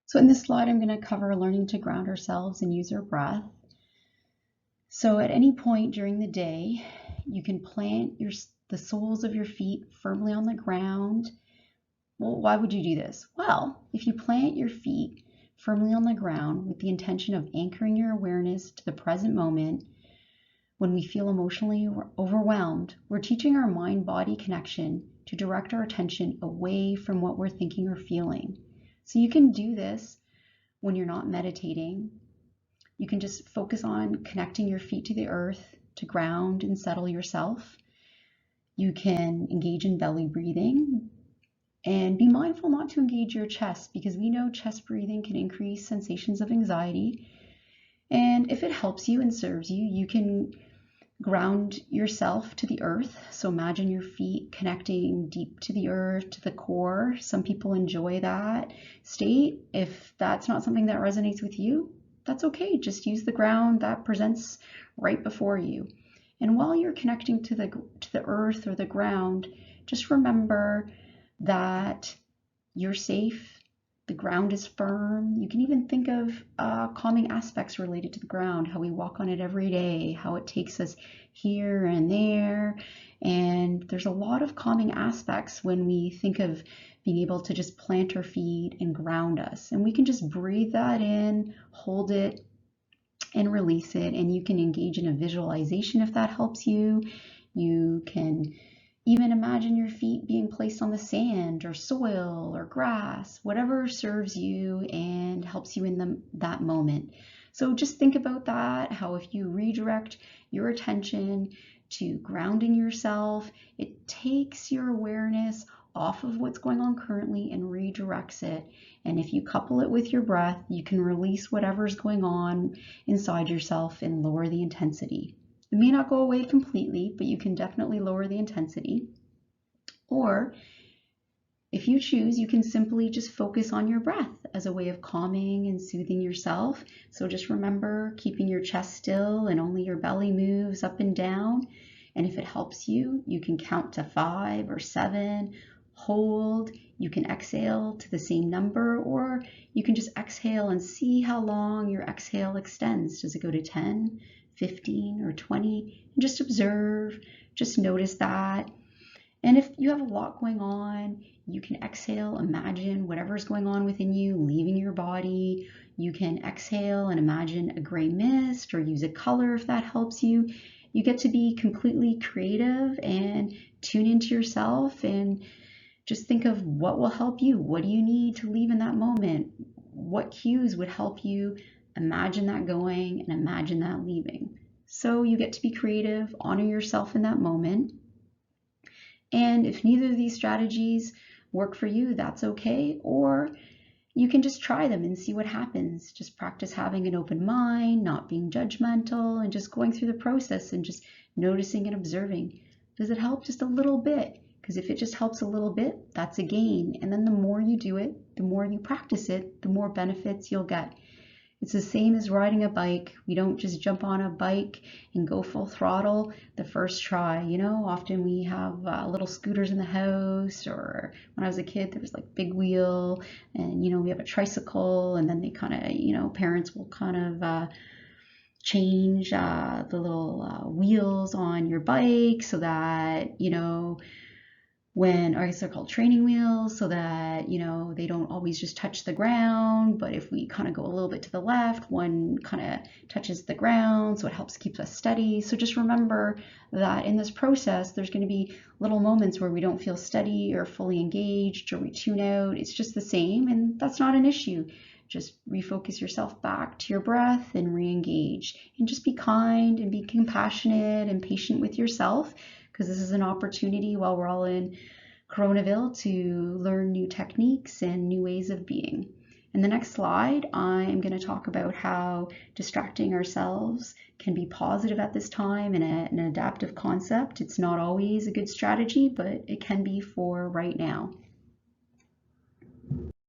So in this slide, I'm going to cover learning to ground ourselves and use our breath. So at any point during the day, you can plant the soles of your feet firmly on the ground. Well, why would you do this? Well, if you plant your feet firmly on the ground with the intention of anchoring your awareness to the present moment, when we feel emotionally overwhelmed, we're teaching our mind-body connection to direct our attention away from what we're thinking or feeling. So you can do this when you're not meditating. You can just focus on connecting your feet to the earth to ground and settle yourself. You can engage in belly breathing and be mindful not to engage your chest, because we know chest breathing can increase sensations of anxiety. And if it helps you and serves you, you can ground yourself to the earth. So imagine your feet connecting deep to the earth, to the core. Some people enjoy that state. If that's not something that resonates with you, that's okay. Just use the ground that presents right before you. And while you're connecting to the earth or the ground, just remember that you're safe. The ground is firm. You can even think of calming aspects related to the ground, how we walk on it every day, how it takes us here and there. And there's a lot of calming aspects when we think of being able to just plant our feet and ground us. And we can just breathe that in, hold it, and release it. And you can engage in a visualization if that helps you. You can even imagine your feet being placed on the sand or soil or grass, whatever serves you and helps you in that moment. So just think about that, how if you redirect your attention to grounding yourself, it takes your awareness off of what's going on currently and redirects it. And if you couple it with your breath, you can release whatever's going on inside yourself and lower the intensity. It may not go away completely, but you can definitely lower the intensity. Or if you choose, you can simply just focus on your breath as a way of calming and soothing yourself. So just remember keeping your chest still and only your belly moves up and down. And if it helps you, you can count to 5 or 7, hold. You can exhale to the same number, or you can just exhale and see how long your exhale extends. Does it go to 10, 15, or 20? And just observe, just notice that. And if you have a lot going on, you can exhale, imagine whatever's going on within you leaving your body. You can exhale and imagine a gray mist, or use a color if that helps you. You get to be completely creative and tune into yourself and just think of what will help you. What do you need to leave in that moment? What cues would help you imagine that going and imagine that leaving? So you get to be creative, honor yourself in that moment. And if neither of these strategies work for you, that's okay. Or you can just try them and see what happens. Just practice having an open mind, not being judgmental, and just going through the process and just noticing and observing. Does it help just a little bit? Because if it just helps a little bit, that's a gain. And then the more you do it, the more you practice it, the more benefits you'll get. It's the same as riding a bike. We don't just jump on a bike and go full throttle the first try. Often we have little scooters in the house, or when I was a kid, there was like big wheel, and we have a tricycle, and then they kind of, parents will kind of change the little wheels on your bike so that, I guess they're called training wheels, so that they don't always just touch the ground, but if we kind of go a little bit to the left, one kind of touches the ground, so it helps keep us steady. So just remember that in this process there's going to be little moments where we don't feel steady or fully engaged, or we tune out. It's just the same, and that's not an issue. Just refocus yourself back to your breath and re-engage, and just be kind and be compassionate and patient with yourself, because this is an opportunity while we're all in Coronaville to learn new techniques and new ways of being. In the next slide, I'm going to talk about how distracting ourselves can be positive at this time and an adaptive concept. It's not always a good strategy, but it can be for right now.